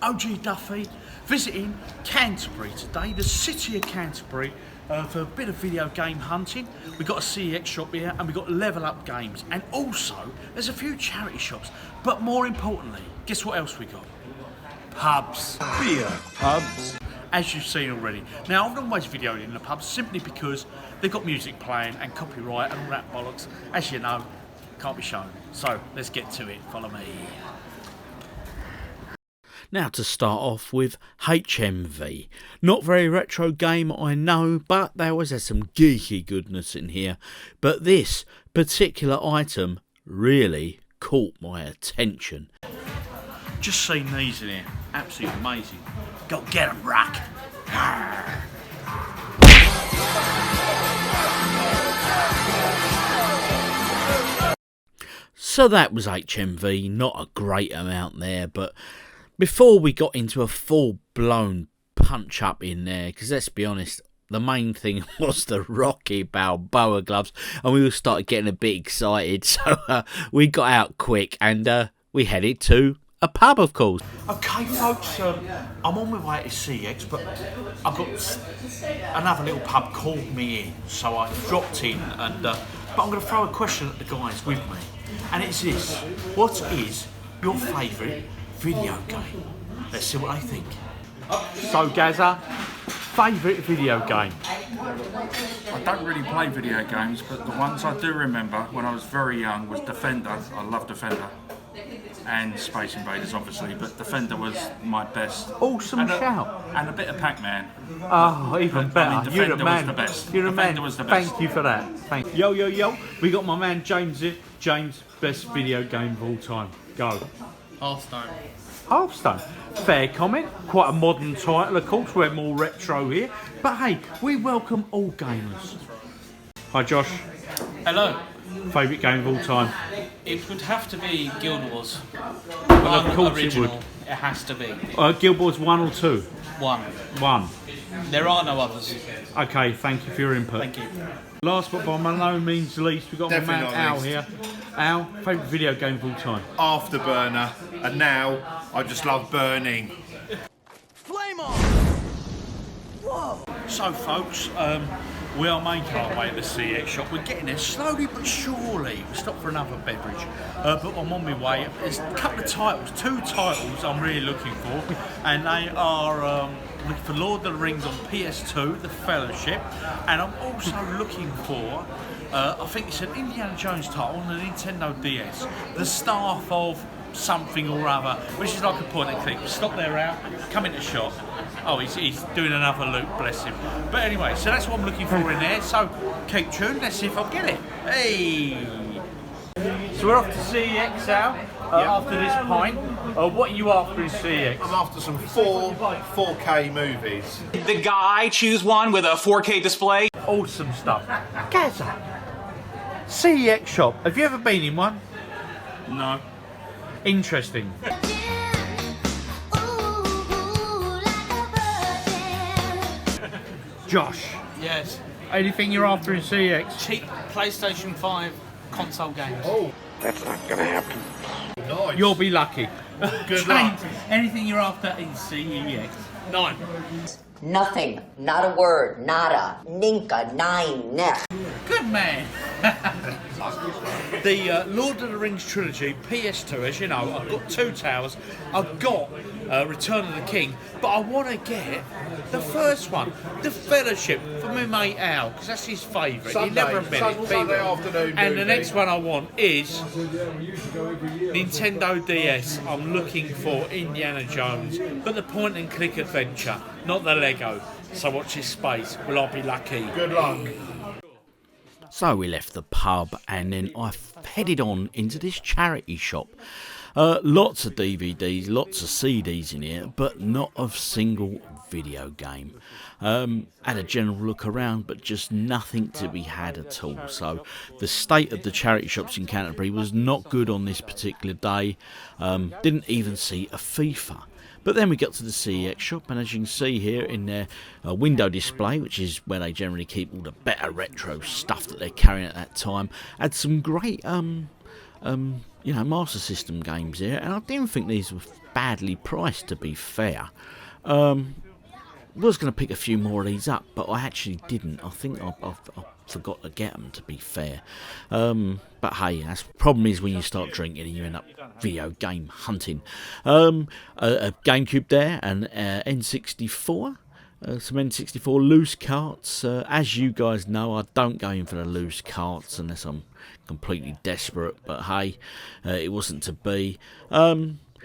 OGDuffy, visiting Canterbury today, the city of Canterbury, for a bit of video game hunting. We've got a CEX shop here and we've got level up games, and also there's a few charity shops, but more importantly, guess what else we got? Pubs. Beer pubs. As you've seen already. Now, I've always videoed in the pubs simply because they've got music playing and copyright and all that bollocks. As you know, can't be shown. So let's get to it. Follow me. Now to start off with HMV. Not very retro game, I know, but they always had some geeky goodness in here. But this particular item really caught my attention. Just seen these in here. Absolutely amazing. Go get 'em, Rock. So that was HMV, not a great amount there, but before we got into a full-blown punch-up in there, because let's be honest, the main thing was the Rocky Balboa gloves, and we all started getting a bit excited, so we got out quick, and we headed to a pub, of course. Okay, folks, I'm on my way to CEX, but I've got another little pub called me in, so I dropped in, and but I'm going to throw a question at the guys with me, and it's this: what is your favourite video game? Let's see what they think. So, Gazza, favourite video game? I don't really play video games, but the ones I do remember when I was very young was Defender. I love Defender. And Space Invaders, obviously, but Defender was my best. Awesome shout. And a bit of Pac-Man. Oh, even better. I mean, Defender was the best. You're a man. Defender was the best. Thank you for that. Thank you. Yo, yo, yo. We got my man James here. James, best video game of all time. Go. Hearthstone. Hearthstone. Fair comment. Quite a modern title, of course. We're more retro here. But hey, we welcome all gamers. Hi, Josh. Hello. Favourite game of all time? It would have to be Guild Wars. Of course original. it would. It has to be. Guild Wars 1 or 2? 1. 1. There are no others. Okay, thank you for your input. Thank you. Last but by no means least, we've got Definitely my man not Al least. here. Al, favourite video game of all time? Afterburner, and now I just love burning. Flame on! Whoa! So folks, we are making our way to the CEX shop. We're getting there slowly but surely. We stopped for another beverage, but I'm on my way. There's a couple of titles, 2 titles I'm really looking for, and they are looking for Lord of the Rings on PS2, The Fellowship, and I'm also looking for, I think it's an Indiana Jones title on the Nintendo DS, The Staff of something or other, which is like a point and click. Stop there, out, come into shop. Oh, he's doing another loop, bless him. But anyway, so that's what I'm looking for in there. So keep tuned, let's see if I get it. Hey! So we're off to CEX, Al, after this pint. What are you after in CEX? I'm after some 4K movies. The guy choose one with a 4K display. Awesome stuff. Gaza, CEX shop. Have you ever been in one? No. Interesting. Josh, Yes. anything you're after in CEX? Cheap PlayStation 5 console games. Oh, nice. You'll be lucky. Good luck. Anything you're after in CEX? 9. Nothing. Not a word. Nada. Ninka. Nine. Neck. Good man. The Lord of the Rings trilogy, PS2, as you know, I've got 2 towers. I've got Return of the King, but I want to get the first one, The Fellowship, for my mate Al, because that's his favourite. He never admitted it. Sunday afternoon And the movie. next one I want is Nintendo DS. I'm looking for Indiana Jones, but the point and click adventure, not the Lego. So watch this space. Will I be lucky? Good luck. So we left the pub and then I headed on into this charity shop. Lots of DVDs, lots of CDs in here, but not a single video game. Had a general look around, but just nothing to be had at all. So the state of the charity shops in Canterbury was not good on this particular day. Didn't even see a FIFA. But then we got to the CEX shop, and as you can see here in their window display, which is where they generally keep all the better retro stuff that they're carrying at that time, had some great you know, Master System games here, and I didn't think these were badly priced, to be fair. Was going to pick a few more of these up, but I actually didn't. I think I forgot to get them, to be fair. But hey, that's the problem is when you start drinking and you end up video game hunting. A GameCube there, and N64. Some N64 loose carts. As you guys know, I don't go in for the loose carts unless I'm completely desperate, but hey, it wasn't to be.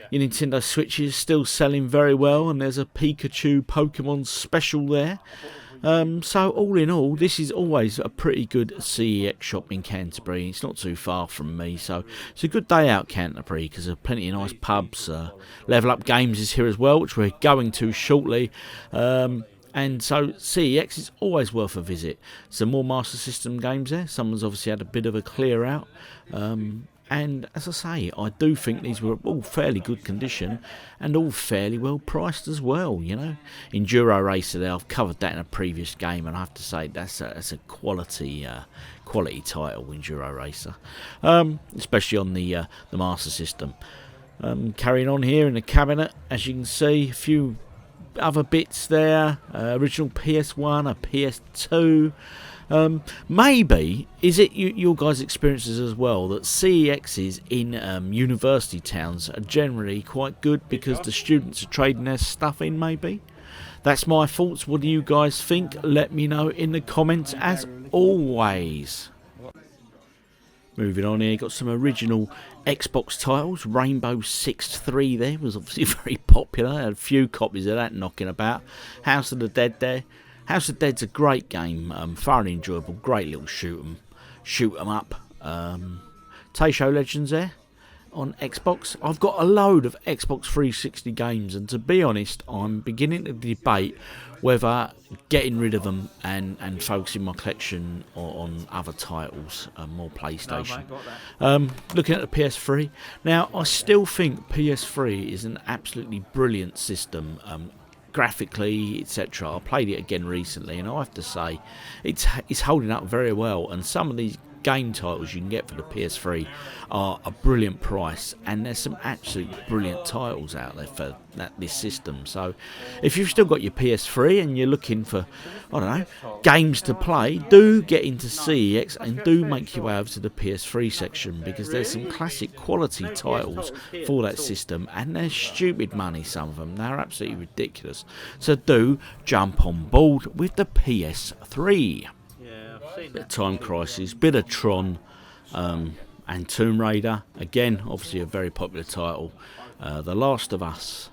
Your Nintendo Switch is still selling very well, and there's a Pikachu Pokemon special there. So all in all, this is always a pretty good CEX shop in Canterbury. It's not too far from me, so it's a good day out Canterbury because there are plenty of nice pubs. Level Up Games is here as well, which we're going to shortly. And so CEX is always worth a visit. Some more Master System games there. Someone's obviously had a bit of a clear out. And as I say, I do think these were all fairly good condition and all fairly well priced as well, you know. Enduro Racer there, I've covered that in a previous game, and I have to say that's a quality title, Enduro Racer, especially on the Master System. Carrying on here in the cabinet, as you can see, a few other bits there, original PS1, a PS2. Maybe, is it your guys' experiences as well that CEXs in university towns are generally quite good because the students are trading their stuff in, maybe? That's my thoughts. What do you guys think? Let me know in the comments as always. Moving on here, got some original Xbox titles. Rainbow Six 3 there was obviously very popular. Had a few copies of that knocking about. House of the Dead there. House of the Dead's a great game, thoroughly enjoyable, great little shoot 'em up. Taisho Legends there on Xbox. I've got a load of Xbox 360 games, and to be honest, I'm beginning to debate whether getting rid of them and focusing my collection on other titles, more PlayStation. Looking at the PS3, now I still think PS3 is an absolutely brilliant system. Graphically, etc. I played it again recently, and I have to say it's holding up very well, and some of these game titles you can get for the PS3 are a brilliant price, and there's some absolutely brilliant titles out there for this system. So if you've still got your PS3 and you're looking for, I don't know, games to play, do get into CEX and do make your way over to the PS3 section, because there's some classic quality titles for that system, and they're stupid money, some of them. They're absolutely ridiculous. So do jump on board with the PS3. Bit of Time Crisis, bit of Tron, and Tomb Raider. Again, obviously a very popular title. The Last of Us.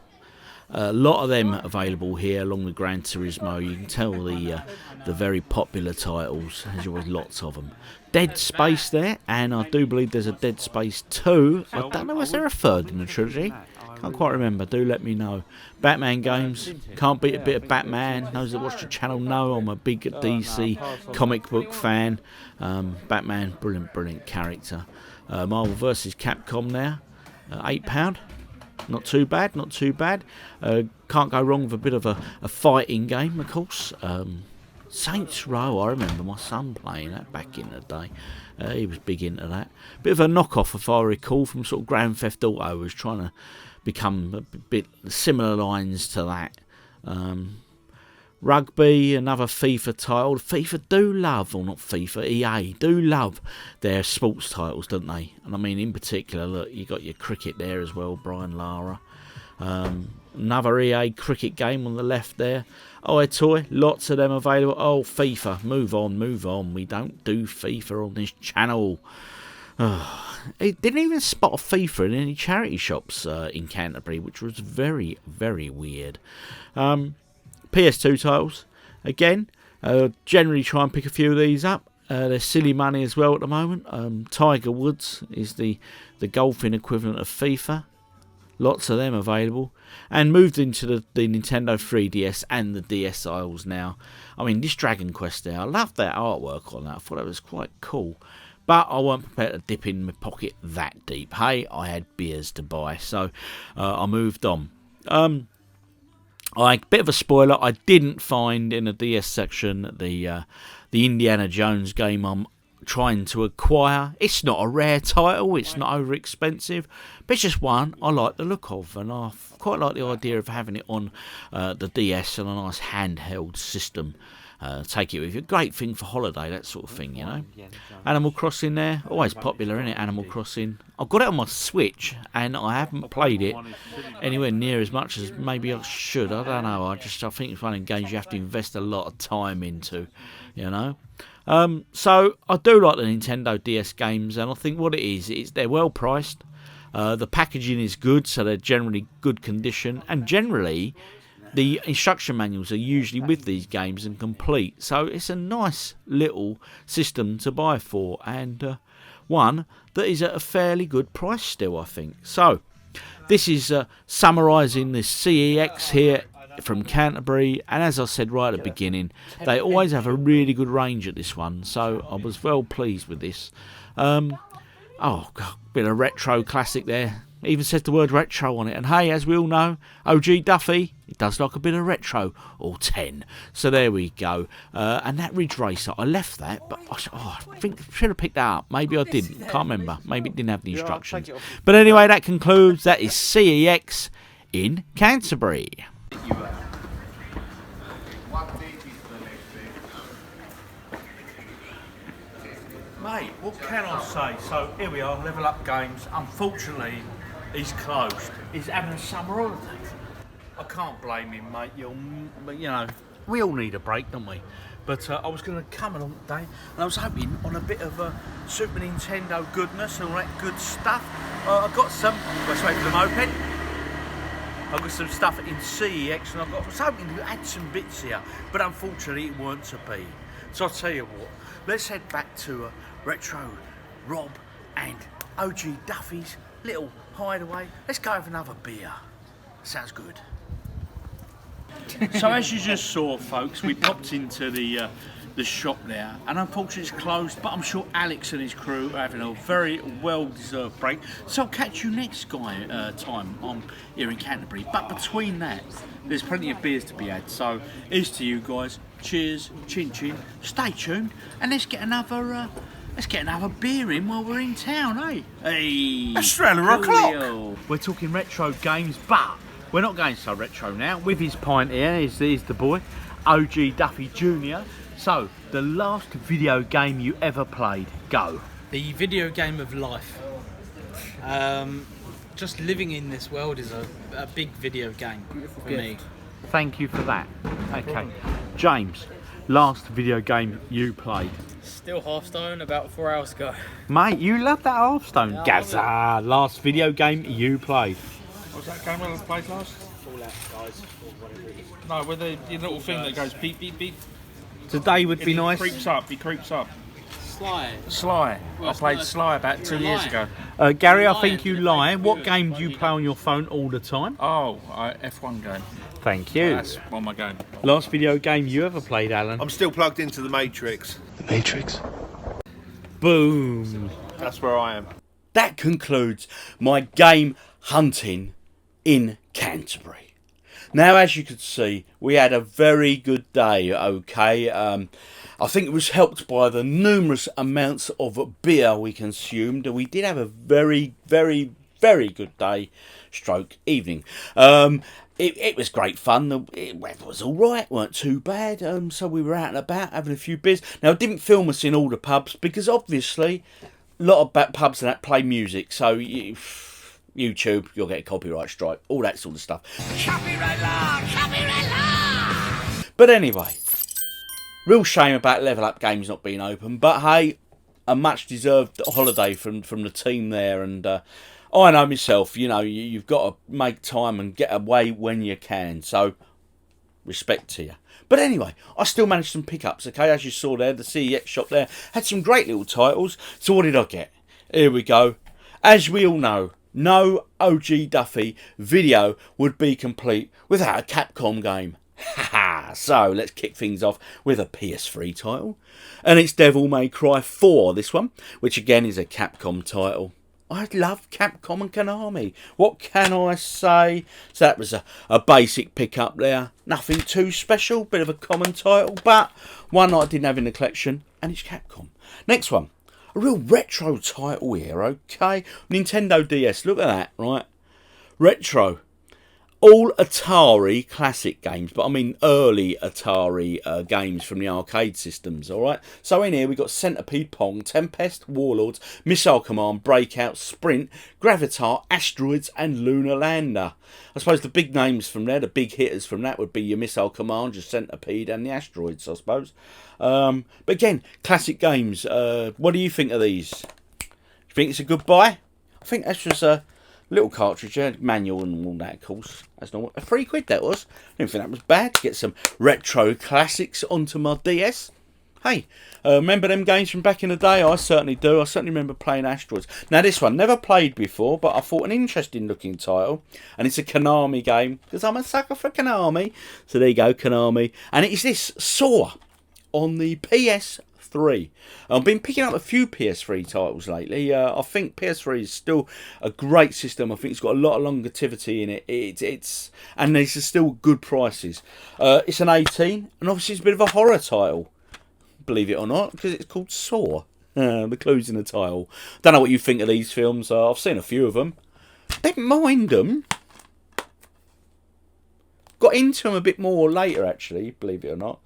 A lot of them available here along the Gran Turismo. You can tell the very popular titles. There's always lots of them. Dead Space there, and I do believe there's a Dead Space 2. I don't know, is there a third in the trilogy? Can't quite remember, do let me know. Batman games, can't beat a bit of Batman. Those that watch the channel know I'm a big DC comic book fan. Batman, brilliant character. Marvel vs Capcom there, £8. Not too bad. Can't go wrong with a bit of a fighting game, of course. Saints Row, I remember my son playing that back in the day. He was big into that. Bit of a knockoff, if I recall, from sort of Grand Theft Auto. Was trying to become a bit similar lines to that. Rugby, another FIFA title. FIFA do love, or not FIFA, EA do love their sports titles, don't they? And I mean, in particular, look, you got your cricket there as well, Brian Lara. Another EA cricket game on the left there. Oh, toy, lots of them available. Oh, FIFA, move on. We don't do FIFA on this channel. It didn't even spot a FIFA in any charity shops in Canterbury, which was very, very weird. PS2 titles, again, generally try and pick a few of these up. They're silly money as well at the moment. Tiger Woods is the golfing equivalent of FIFA. Lots of them available. And moved into the Nintendo 3DS and the DS aisles now. I mean, this Dragon Quest there, I love that artwork on that. I thought that was quite cool. But I weren't prepared to dip in my pocket that deep. Hey, I had beers to buy, so I moved on. Bit of a spoiler, I didn't find in the DS section the Indiana Jones game I'm trying to acquire. It's not a rare title, it's not over expensive, but it's just one I like the look of, and I quite like the idea of having it on the DS and a nice handheld system. Take it with you. Great thing for holiday, that sort of thing, you know. Animal Crossing there, always popular, isn't it? Animal Crossing. I've got it on my Switch, and I haven't played it anywhere near as much as maybe I should. I don't know. I think it's one of the games you have to invest a lot of time into, you know. So I do like the Nintendo DS games, and I think what it is they're well priced. The packaging is good, so they're generally good condition, and generally the instruction manuals are usually with these games and complete, so it's a nice little system to buy for, and one that is at a fairly good price still, I think. So this is summarising the CEX here from Canterbury, and as I said right at the beginning, they always have a really good range at this one, so I was well pleased with this. Oh God, bit of retro classic there. Even says the word retro on it, and hey, as we all know, OGDuffy, it does like a bit of retro, or 10. So there we go. And that Ridge Racer, I left that, but I think I should have picked that up. Maybe I didn't, can't remember. Maybe it didn't have the instructions. But anyway, that concludes. That is CEX in Canterbury. Mate, what can I say? So here we are, Level Up Games. Unfortunately, he's closed. He's having a summer holiday. I can't blame him, mate. You know, we all need a break, don't we? But I was going to come along today, and I was hoping on a bit of Super Nintendo goodness and all that good stuff. I got some. Let's wait for the moped. I've got some stuff in CEX, and I was hoping to add some bits here, but unfortunately, it weren't to be. So I'll tell you what. Let's head back to Retro Rob and OGDuffy's little hideaway. Let's go have another beer. Sounds good. So as you just saw, folks, we popped into the shop there, and unfortunately it's closed, but I'm sure Alex and his crew are having a very well-deserved break. So I'll catch you next time on here in Canterbury. But between that, there's plenty of beers to be had. So here's to you guys. Cheers, chin chin. Stay tuned, and let's get another beer in while we're in town, eh? Hey, Australia o'clock. We're talking retro games, but we're not going so retro now. With his pint here is the boy, OGDuffy Jr. So, the last video game you ever played, go. The video game of life. Just living in this world is a big video game for me. Thank you for that. Okay, James, last video game you played. Still Hearthstone, about 4 hours ago. Mate, you love that Hearthstone. Yeah, Gaza, last video game you played. What was that game I played last? Fallout, guys, or whatever it is. No, with the little thing that goes beep beep beep. Today would be nice. He creeps up. Sly. I played Sly about 2 years ago. Gary, I think you lie. What game do you play on your phone all the time? Oh, F1 game. Thank you. That's one of my game. Last video game you ever played, Alan? I'm still plugged into the Matrix. The Matrix. Boom. That's where I am. That concludes my game hunting in Canterbury. Now, as you could see, we had a very good day, okay? I think it was helped by the numerous amounts of beer we consumed. We did have a very, very, very good day, stroke evening. It was great fun. The weather was all right, weren't too bad. So we were out and about having a few beers. Now, I didn't film us in all the pubs because obviously a lot of pubs and that play music. So YouTube, you'll get a copyright strike, all that sort of stuff. Copyright law! Copyright law! But anyway, real shame about Level Up Games not being open. But hey, a much deserved holiday from the team there, and I know myself, you know, you've got to make time and get away when you can, so respect to you. But anyway, I still managed some pickups, okay? As you saw there, the CEX shop there had some great little titles. So what did I get? Here we go. As we all know, no OGDuffy video would be complete without a Capcom game. Haha! So let's kick things off with a PS3 title. And it's Devil May Cry 4, this one, which again is a Capcom title. I love Capcom and Konami. What can I say? So that was a basic pickup there. Nothing too special. Bit of a common title, but one that I didn't have in the collection, and it's Capcom. Next one A real retro title here, okay? Nintendo DS, look at that, right? Retro. All Atari classic games, but I mean early Atari games from the arcade systems, alright? So in here we've got Centipede Pong, Tempest, Warlords, Missile Command, Breakout, Sprint, Gravitar, Asteroids and Lunar Lander. I suppose the big names from there, the big hitters from that would be your Missile Command, your Centipede and the Asteroids, I suppose. But again, classic games. What do you think of these? Do you think it's a good buy? I think that's just a little cartridge, manual and all that, of course. That's normal. £3 that was. I didn't think that was bad to get some retro classics onto my DS. Hey, remember them games from back in the day? I certainly do. I certainly remember playing Asteroids. Now this one, never played before, but I thought an interesting looking title. And it's a Konami game, because I'm a sucker for Konami. So there you go, Konami. And it is this, Saw, on the PS3. I've been picking up a few PS3 titles lately. I think PS3 is still a great system. I think it's got a lot of longevity in it. And these are still good prices. It's an 18, and obviously it's a bit of a horror title, believe it or not, because it's called Saw. The clues in the title. Don't know what you think of these films. I've seen a few of them. Didn't mind them. Got into them a bit more later, actually, believe it or not.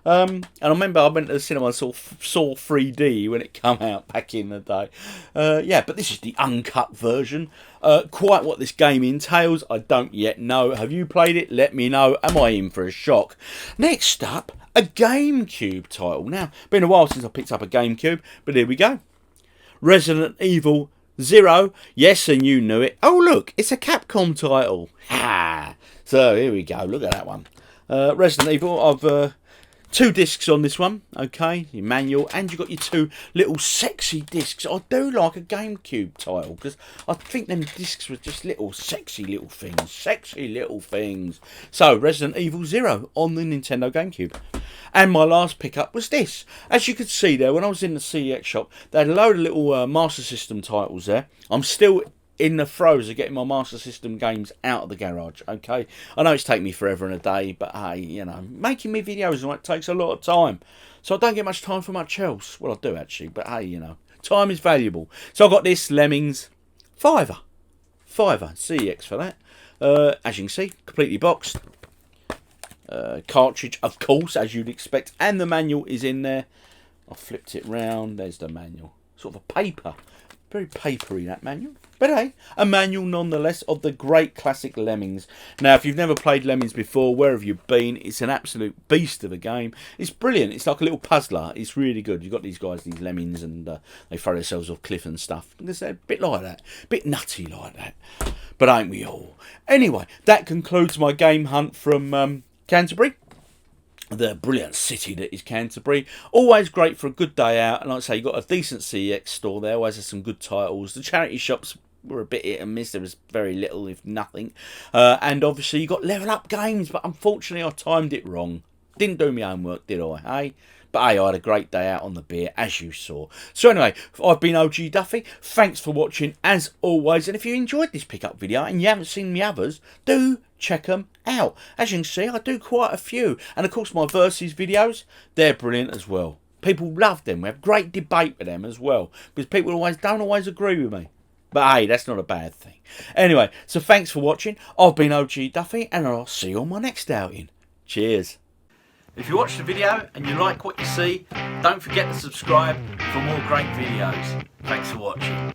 And I remember I went to the cinema and saw 3D when it came out back in the day. Yeah, but this is the uncut version. Quite what this game entails, I don't yet know. Have you played it? Let me know. Am I in for a shock? Next up, a GameCube title. Now, been a while since I picked up a GameCube, but here we go. Resident Evil 0. Yes, and you knew it. Oh, look, it's a Capcom title. Ha! So, here we go. Look at that one. Resident Evil, I've 2 discs on this one, okay, your manual, and you've got your 2 little sexy discs. I do like a GameCube title, because I think them discs were just little sexy little things. So, Resident Evil 0 on the Nintendo GameCube. And my last pickup was this. As you could see there, when I was in the CEX shop, they had a load of little Master System titles there. I'm still in the throes of getting my Master System games out of the garage, okay? I know it's taken me forever and a day, but hey, you know, making me videos like takes a lot of time. So I don't get much time for much else. Well, I do actually, but hey, you know, time is valuable. So I got this Lemmings fiver, CEX for that. As you can see, completely boxed. Cartridge, of course, as you'd expect, and the manual is in there. I flipped it round, there's the manual. Sort of a paper. Very papery, that manual. But hey, a manual nonetheless of the great classic Lemmings. Now, if you've never played Lemmings before, where have you been? It's an absolute beast of a game. It's brilliant. It's like a little puzzler. It's really good. You've got these guys, these lemmings, and they throw themselves off cliff and stuff. It's a bit like that. A bit nutty like that. But ain't we all? Anyway, that concludes my game hunt from Canterbury. The brilliant city that is Canterbury. Always great for a good day out. And like I say, you've got a decent CEX store there. Always has some good titles. The charity shops were a bit hit and miss. There was very little, if nothing. And obviously, you got level up games. But unfortunately, I timed it wrong. Didn't do my homework, did I? Hey? But hey, I had a great day out on the beer, as you saw. So anyway, I've been OGDuffy. Thanks for watching, as always. And if you enjoyed this pickup video and you haven't seen the others, do check them out. As you can see, I do quite a few. And of course, my Versus videos, they're brilliant as well. People love them. We have great debate with them as well. Because people don't always agree with me. But hey, that's not a bad thing. Anyway, so thanks for watching. I've been OGDuffy, and I'll see you on my next outing. Cheers. If you watched the video and you like what you see, don't forget to subscribe for more great videos. Thanks for watching.